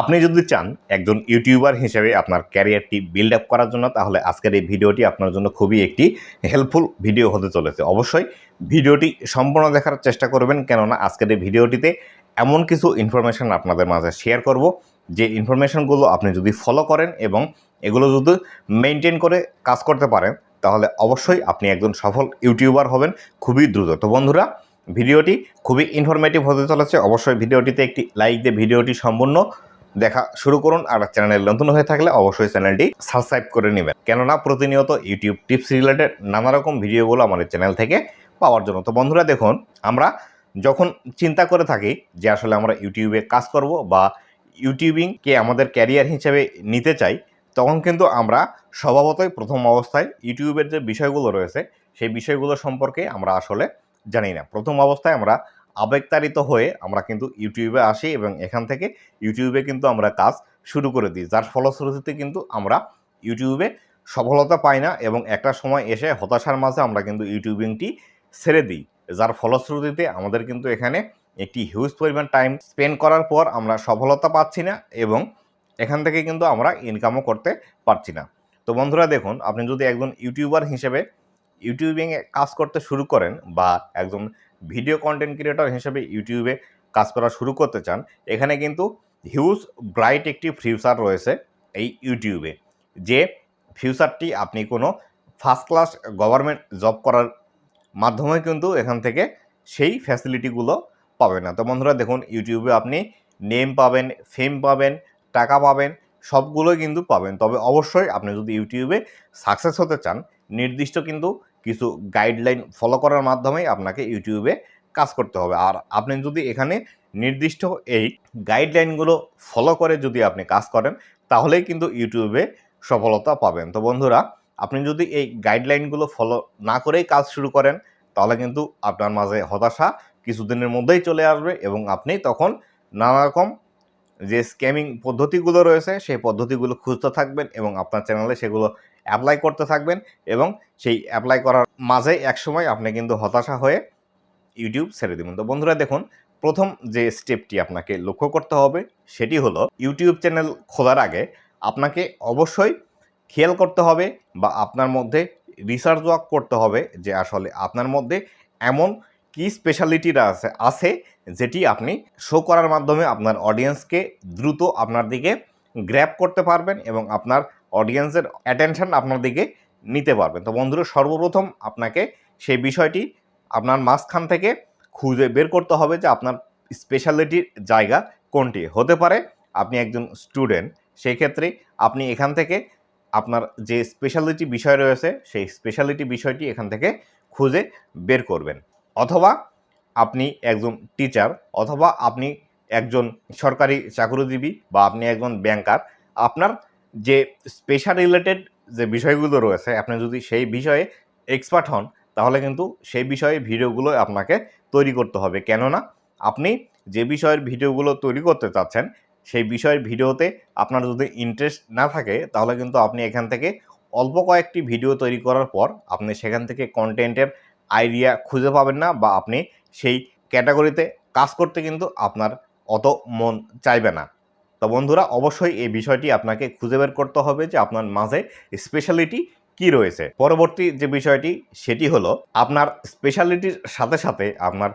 আপনি যদি চান একজন ইউটিউবার হিসেবে আপনার ক্যারিয়ারটি বিল্ড আপ করার জন্য, তাহলে আজকের এই ভিডিওটি আপনার জন্য খুবই একটি হেল্পফুল ভিডিও হতে চলেছে। অবশ্যই ভিডিওটি সম্পূর্ণ দেখার চেষ্টা করবেন, কেননা আজকের এই ভিডিওটিতে এমন কিছু ইনফরমেশন আপনাদের মাঝে শেয়ার করব যে ইনফরমেশনগুলো আপনি যদি ফলো করেন এবং এগুলো যদি মেনটেন করে কাজ করতে পারেন, তাহলে অবশ্যই আপনি একজন সফল ইউটিউবার হবেন খুবই দ্রুত। তো বন্ধুরা, ভিডিওটি খুবই ইনফরমেটিভ হতে চলেছে। অবশ্যই ভিডিওটিতে একটি লাইক দিয়ে ভিডিওটি সম্পূর্ণ দেখা শুরু করুন। আর চ্যানেল নতুন হয়ে থাকলে অবশ্যই চ্যানেলটি সাবস্ক্রাইব করে নেবেন, কেননা প্রতিনিয়ত ইউটিউব টিপস রিলেটেড নানা রকম ভিডিওগুলো আমাদের চ্যানেল থেকে পাওয়ার জন্য। তো বন্ধুরা দেখুন, আমরা যখন চিন্তা করে থাকি যে আসলে আমরা ইউটিউবে কাজ করব বা ইউটিউবিংকে আমাদের ক্যারিয়ার হিসেবে নিতে চাই, তখন কিন্তু আমরা স্বভাবতই প্রথম অবস্থায় ইউটিউবের যে বিষয়গুলো রয়েছে সেই বিষয়গুলো সম্পর্কে আমরা আসলে জানি না। প্রথম অবস্থায় আমরা আবেগতাড়িত হয়ে আমরা কিন্তু ইউটিউবে আসি এবং এখান থেকে ইউটিউবে কিন্তু আমরা কাজ শুরু করে দিই, যার ফলশ্রুতিতে কিন্তু আমরা ইউটিউবে সফলতা পাই না এবং একটা সময় এসে হতাশার মাঝে আমরা কিন্তু ইউটিউবিংটি ছেড়ে দিই, যার ফলশ্রুতিতে আমাদের কিন্তু এখানে একটি হিউজ পরিমাণ টাইম স্পেন্ড করার পর আমরা সফলতা পাচ্ছি না এবং এখান থেকে কিন্তু আমরা ইনকামও করতে পারছি না। তো বন্ধুরা দেখুন, আপনি যদি একজন ইউটিউবার হিসেবে ইউটিউবিংয়ে কাজ করতে শুরু করেন বা একজন ভিডিও কন্টেন্ট ক্রিয়েটর হিসেবে ইউটিউবে কাজ করা শুরু করতে চান, এখানে কিন্তু হিউজ ব্রাইট একটি ফিউচার রয়েছে এই ইউটিউবে, যে ফিউচারটি আপনি কোনো ফার্স্ট ক্লাস গভর্নমেন্ট জব করার মাধ্যমে কিন্তু এখান থেকে সেই ফ্যাসিলিটিগুলো পাবেন না। তো বন্ধুরা দেখুন, ইউটিউবে আপনি নেম পাবেন, ফেম পাবেন, টাকা পাবেন, সবগুলোই কিন্তু পাবেন। তবে অবশ্যই আপনি যদি ইউটিউবে সাকসেস হতে চান, নির্দিষ্ট কিন্তু কিছু গাইডলাইন ফলো করার মাধ্যমেই আপনাকে ইউটিউবে কাজ করতে হবে। আর আপনি যদি এখানে নির্দিষ্ট এই গাইডলাইনগুলো ফলো করে যদি আপনি কাজ করেন, তাহলেই কিন্তু ইউটিউবে সফলতা পাবেন। তো বন্ধুরা, আপনি যদি এই গাইডলাইনগুলো ফলো না করেই কাজ শুরু করেন, তাহলে কিন্তু আপনার মাঝে হতাশা কিছুদিনের মধ্যেই চলে আসবে এবং আপনি তখন নানা রকম যে স্ক্যামিং পদ্ধতিগুলো রয়েছে সেই পদ্ধতিগুলো খুঁজতে থাকবেন এবং আপনার চ্যানেলে সেগুলো অ্যাপ্লাই করতে থাকবেন এবং সেই অ্যাপ্লাই করার মাঝে একসময় আপনি কিন্তু হতাশা হয়ে ইউটিউব ছেড়ে দেবেন। তো বন্ধুরা দেখুন, প্রথম যে স্টেপটি আপনাকে লক্ষ্য করতে হবে সেটি হলো, ইউটিউব চ্যানেল খোলার আগে আপনাকে অবশ্যই খেয়াল করতে হবে বা আপনার মধ্যে রিসার্চ ওয়ার্ক করতে হবে যে আসলে আপনার মধ্যে এমন কি স্পেশালিটিরা আছে যেটি আপনি শো করার মাধ্যমে আপনার অডিয়েন্সকে দ্রুত আপনার দিকে গ্র্যাব করতে পারবেন এবং আপনার অডিয়েন্সের অ্যাটেনশন আপনার দিকে নিতে পারবেন। তো বন্ধুরা, সর্বপ্রথম আপনাকে সেই বিষয়টি আপনার মাঝখান থেকে খুঁজে বের করতে হবে যে আপনার স্পেশালিটির জায়গা কোনটি হতে পারে। আপনি একজন স্টুডেন্ট, সেই ক্ষেত্রে আপনি এখান থেকে আপনার যে স্পেশালিটি বিষয় রয়েছে সেই স্পেশালিটি বিষয়টি এখান থেকে খুঁজে বের করবেন। অথবা আপনি একজন টিচার, অথবা আপনি একজন সরকারি চাকরিজীবী বা আপনি একজন ব্যাংকার, আপনার যে স্পেশাল রিলেটেড যে বিষয়গুলো রয়েছে আপনি যদি সেই বিষয়ে এক্সপার্ট হন, তাহলে কিন্তু সেই বিষয়ে ভিডিওগুলো আপনাকে তৈরি করতে হবে। কেননা আপনি যে বিষয়ের ভিডিওগুলো তৈরি করতে চাচ্ছেন সেই বিষয়ের ভিডিওতে আপনার যদি ইন্টারেস্ট না থাকে, তাহলে কিন্তু আপনি এখান থেকে অল্প কয়েকটি ভিডিও তৈরি করার পর আপনি সেখান থেকে কন্টেন্টের আইডিয়া খুঁজে পাবেন না বা আপনি সেই ক্যাটাগরিতে কাজ করতে কিন্তু আপনার অত মন চাইবে না। তো বন্ধুরা, অবশ্যই এই বিষয়টি আপনাকে খুঁজে বের করতে হবে যে আপনার মাঝে স্পেশালিটি কি রয়েছে। পরবর্তী যে বিষয়টি সেটি হলো, আপনার স্পেশালিটির সাথে সাথে আপনার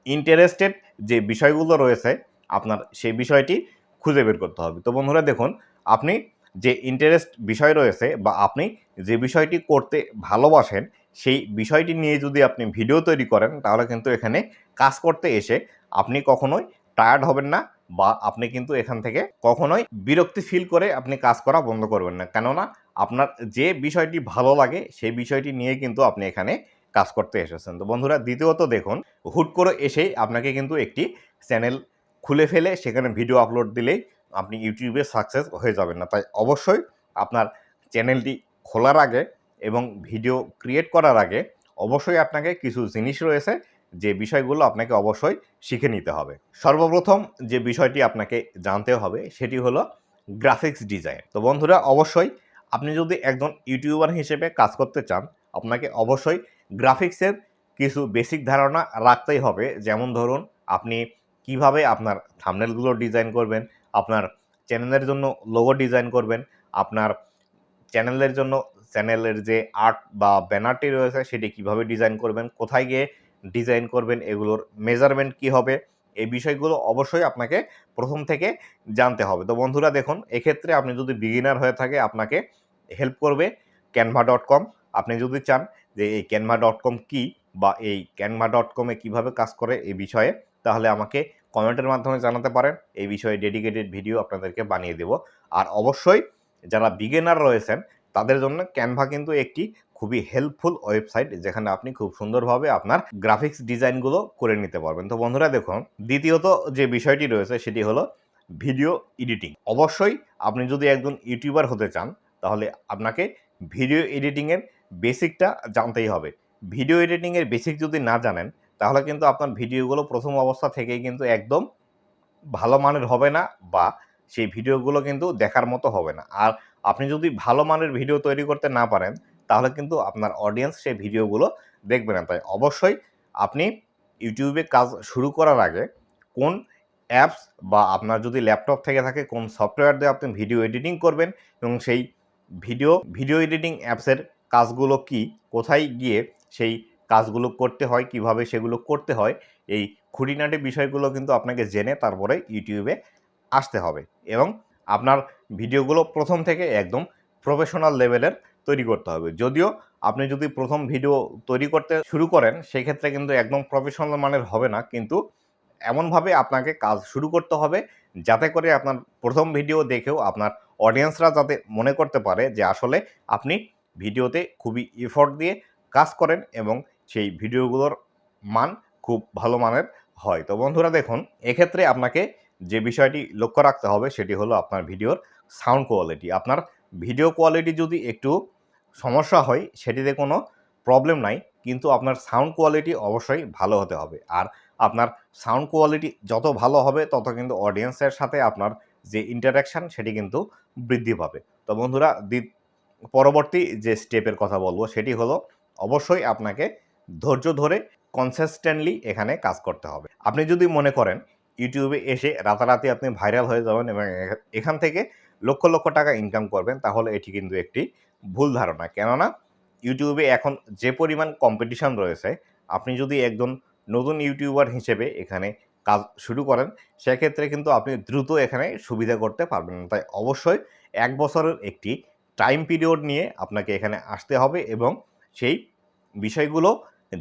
ইন্টারেস্টেড যে বিষয়গুলো রয়েছে আপনার সেই বিষয়টি খুঁজে বের করতে হবে। তো বন্ধুরা দেখুন, আপনি যে ইন্টারেস্ট বিষয় রয়েছে বা আপনি যে বিষয়টি করতে ভালোবাসেন সেই বিষয়টি নিয়ে যদি আপনি ভিডিও তৈরি করেন, তাহলে কিন্তু এখানে কাজ করতে এসে আপনি কখনোই টায়ার্ড হবেন না বা আপনি কিন্তু এখান থেকে কখনোই বিরক্তি ফিল করে আপনি কাজ করা বন্ধ করবেন না। কেননা আপনার যে বিষয়টি ভালো লাগে সেই বিষয়টি নিয়ে কিন্তু আপনি এখানে কাজ করতে এসেছেন। তো বন্ধুরা, দ্বিতীয়ত দেখুন, হুট করে এসেই আপনাকে কিন্তু একটি চ্যানেল খুলে ফেলে সেখানে ভিডিও আপলোড দিলেই আপনি ইউটিউবে সাকসেস হয়ে যাবেন না। তাই অবশ্যই আপনার চ্যানেলটি খোলার আগে এবং ভিডিও ক্রিয়েট করার আগে অবশ্যই আপনাকে কিছু জিনিস রয়েছে যে বিষয়গুলো আপনাকে অবশ্যই শিখে নিতে হবে। সর্বপ্রথম যে বিষয়টি আপনাকে জানতে হবে সেটি হলো গ্রাফিক্স ডিজাইন। তো বন্ধুরা, অবশ্যই আপনি যদি একজন ইউটিউবার হিসেবে কাজ করতে চান, আপনাকে অবশ্যই গ্রাফিক্সের কিছু বেসিক ধারণা রাখতেই হবে। যেমন ধরুন, আপনি কিভাবে আপনার থাম্বনেলগুলো ডিজাইন করবেন, আপনার চ্যানেলের জন্য লোগো ডিজাইন করবেন, আপনার চ্যানেলের জন্য চ্যানেলের যে আর্ট বা ব্যানারটি রয়েছে সেটি কিভাবে ডিজাইন করবেন, কোথায় গিয়ে ডিজাইন করবেন, এগুলোর মেজারমেন্ট কি হবে, এই বিষয়গুলো অবশ্যই আপনাকে প্রথম থেকে জানতে হবে। তো বন্ধুরা দেখুন, এক্ষেত্রে আপনি যদি বিগিনার হয়ে থাকে আপনাকে হেল্প করবে canva.com। আপনি যদি চান যে এই canva.com কি বা এই canva.com এ কীভাবে কাজ করে এই বিষয়ে, তাহলে আমাকে কমেন্টের মাধ্যমে জানাতে পারেন। এই বিষয়ে ডেডিকেটেড ভিডিও আপনাদেরকে বানিয়ে দেব। আর অবশ্যই যারা বিগিনার রয়েছেন তাদের জন্য ক্যানভা কিন্তু একটি খুবই হেল্পফুল ওয়েবসাইট, যেখানে আপনি খুব সুন্দরভাবে আপনার গ্রাফিক্স ডিজাইনগুলো করে নিতে পারবেন। তো বন্ধুরা দেখুন, দ্বিতীয়ত যে বিষয়টি রয়েছে সেটি হলো ভিডিও এডিটিং। অবশ্যই আপনি যদি একজন ইউটিউবার হতে চান তাহলে আপনাকে ভিডিও এডিটিংয়ের বেসিকটা জানতেই হবে। ভিডিও এডিটিংয়ের বেসিক যদি না জানেন তাহলে কিন্তু আপনার ভিডিওগুলো প্রথম অবস্থা থেকেই কিন্তু একদম ভালো মানের হবে না, বা সেই ভিডিওগুলো কিন্তু দেখার মতো হবে না। আর আপনি যদি ভালো মানের ভিডিও তৈরি করতে না পারেন তাহলে কিন্তু আপনার অডিয়েন্স সেই ভিডিওগুলো দেখবে না। তাই অবশ্যই আপনি ইউটিউবে কাজ শুরু করার আগে কোন অ্যাপস বা আপনার যদি ল্যাপটপ থেকে থাকে কোন সফটওয়্যার দিয়ে আপনি ভিডিও এডিটিং করবেন এবং সেই ভিডিও এডিটিং অ্যাপসের কাজগুলো কি, কোথায় গিয়ে সেই কাজগুলো করতে হয়, কিভাবে সেগুলো করতে হয়, এই খুঁটিনাটি বিষয়গুলো কিন্তু আপনাকে জেনে তারপরে ইউটিউবে আসতে হবে এবং আপনার ভিডিওগুলো প্রথম থেকে একদম প্রফেশনাল লেভেলের তৈরি করতে হবে। যদিও আপনি যদি প্রথম ভিডিও তৈরি করতে শুরু করেন সেক্ষেত্রে কিন্তু একদম প্রফেশনাল মানের হবে না, কিন্তু এমনভাবে আপনাকে কাজ শুরু করতে হবে যাতে করে আপনার প্রথম ভিডিও দেখেও আপনার অডিয়েন্সরা যাতে মনে করতে পারে যে আসলে আপনি ভিডিওতে খুবই এফোর্ট দিয়ে কাজ করেন এবং সেই ভিডিওগুলোর মান খুব ভালো মানের হয়। তো বন্ধুরা দেখুন, এক্ষেত্রে আপনাকে যে বিষয়টি লক্ষ্য রাখতে হবে সেটি হলো আপনার ভিডিওর সাউন্ড কোয়ালিটি। আপনার ভিডিও কোয়ালিটি যদি একটু সমস্যা হয় সেটিতে কোনো প্রবলেম নাই, কিন্তু আপনার সাউন্ড কোয়ালিটি অবশ্যই ভালো হতে হবে। আর আপনার সাউন্ড কোয়ালিটি যত ভালো হবে তত কিন্তু অডিয়েন্সের সাথে আপনার যে ইন্টারাকশান সেটি কিন্তু বৃদ্ধি পাবে। তো বন্ধুরা পরবর্তী যে স্টেপের কথা বলবো সেটি হলো অবশ্যই আপনাকে ধৈর্য ধরে কনসিস্টেন্টলি এখানে কাজ করতে হবে। আপনি যদি মনে করেন ইউটিউবে এসে রাতারাতি আপনি ভাইরাল হয়ে যাবেন এবং এখান থেকে লক্ষ লক্ষ টাকা ইনকাম করবেন, তাহলে এটি কিন্তু একটি ভুল ধারণা। কেননা ইউটিউবে এখন যে পরিমাণ কম্পিটিশন রয়েছে, আপনি যদি একজন নতুন ইউটিউবার হিসেবে এখানে কাজ শুরু করেন সেক্ষেত্রে কিন্তু আপনি দ্রুত এখানে সুবিধা করতে পারবেন না। তাই অবশ্যই ১ বছরের একটি টাইম পিরিয়ড নিয়ে আপনাকে এখানে আসতে হবে এবং সেই বিষয়গুলো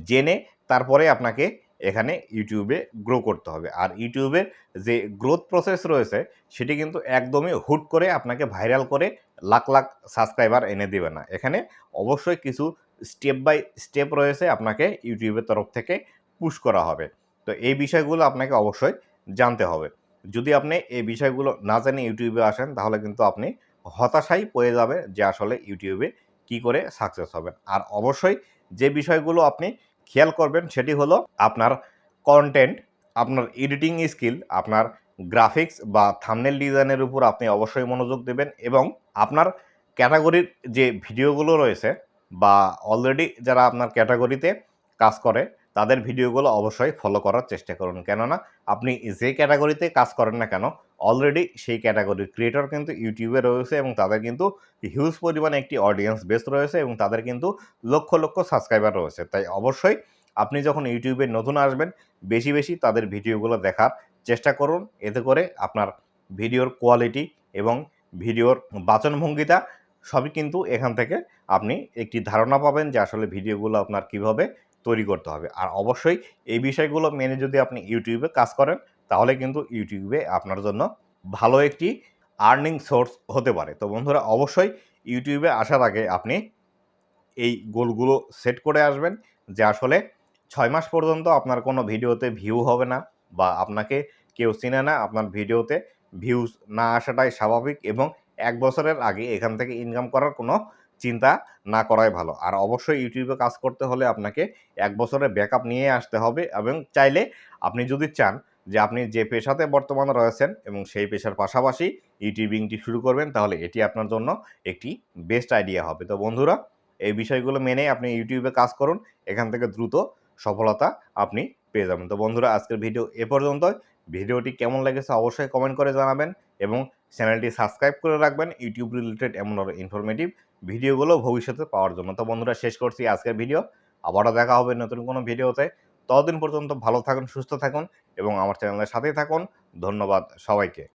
জেনে তারপরে আপনাকে এখানে ইউটিউবে গ্রো করতে হবে। আর ইউটিউবের যে গ্রোথ প্রসেস রয়েছে সেটি কিন্তু একদমই হুট করে আপনাকে ভাইরাল করে লাখ লাখ সাবস্ক্রাইবার এনে দেবে না। এখানে অবশ্যই কিছু স্টেপ বাই স্টেপ রয়েছে, আপনাকে ইউটিউবের তরফ থেকে পুশ করা হবে। তো এই বিষয়গুলো আপনাকে অবশ্যই জানতে হবে। যদি আপনি এই বিষয়গুলো না জেনে ইউটিউবে আসেন তাহলে কিন্তু আপনি হতাশায় পড়ে যাবে যে আসলে ইউটিউবে কি করে সাকসেস হবেন। আর অবশ্যই যে বিষয়গুলো আপনি খেয়াল করবেন সেটি হলো আপনার কনটেন্ট, আপনার এডিটিং স্কিল, আপনার গ্রাফিক্স বা থাম্বনেল ডিজাইনের উপর আপনি অবশ্যই মনোযোগ দেবেন এবং আপনার ক্যাটাগরির যে ভিডিওগুলো রয়েছে বা অলরেডি যারা আপনার ক্যাটাগরিতে কাজ করে তাদের ভিডিওগুলো অবশ্যই ফলো করার চেষ্টা করুন। কেননা আপনি যে ক্যাটাগরিতে কাজ করেন না কেন অলরেডি সেই ক্যাটাগরির ক্রিয়েটর কিন্তু ইউটিউবে রয়েছে এবং তাদের কিন্তু হিউজ পরিমাণে একটি অডিয়েন্স বেস রয়েছে এবং তাদের কিন্তু লক্ষ লক্ষ সাবস্ক্রাইবার রয়েছে। তাই অবশ্যই আপনি যখন ইউটিউবে নতুন আসবেন বেশি বেশি তাদের ভিডিওগুলো দেখার চেষ্টা করুন। এতে করে আপনার ভিডিওর কোয়ালিটি এবং ভিডিওর বাচনভঙ্গিতা সবই কিন্তু এখান থেকে আপনি একটি ধারণা পাবেন যে আসলে ভিডিওগুলো আপনার কিভাবে তৈরি করতে হবে। আর অবশ্যই এই বিষয়গুলো মেনে যদি আপনি ইউটিউবে কাজ করেন তাহলে কিন্তু ইউটিউবে আপনার জন্য ভালো একটি আর্নিং সোর্স হতে পারে। তো বন্ধুরা অবশ্যই ইউটিউবে আসার আগে আপনি এই গোলগুলো সেট করে আসবেন যে আসলে ৬ মাস পর্যন্ত আপনার কোনো ভিডিওতে ভিউ হবে না বা আপনাকে কেউ চিনে না, আপনার ভিডিওতে ভিউজ না আসাটাই স্বাভাবিক এবং ১ বছরের আগে এখান থেকে ইনকাম করার কোনো চিন্তা না করাই ভালো। আর অবশ্যই ইউটিউবে কাজ করতে হলে আপনাকে ১ বছরের ব্যাকআপ নিয়ে আসতে হবে এবং চাইলে আপনি যদি চান যে আপনি যে পেশাতে বর্তমানে রয়েছেন এবং সেই পেশার পাশাপাশি ইউটিউবিংটি শুরু করবেন তাহলে এটি আপনার জন্য একটি বেস্ট আইডিয়া হবে। তো বন্ধুরা এই বিষয়গুলো মেনে আপনি ইউটিউবে কাজ করুন, এখান থেকে দ্রুত সফলতা আপনি পেয়ে যাবেন। তো বন্ধুরা আজকের ভিডিও এ পর্যন্তই। ভিডিওটি কেমন লেগেছে অবশ্যই কমেন্ট করে জানাবেন এবং চ্যানেলটি সাবস্ক্রাইব করে রাখবেন ইউটিউব রিলেটেড এমন আরও ইনফরমেটিভ ভিডিওগুলো ভবিষ্যতে পাওয়ার জন্য। তো বন্ধুরা, শেষ করছি আজকের ভিডিও। আবারও দেখা হবে নতুন কোনো ভিডিওতে। ততদিন পর্যন্ত ভালো থাকুন, সুস্থ থাকুন এবং আমার চ্যানেলের সাথেই থাকুন। ধন্যবাদ সবাইকে।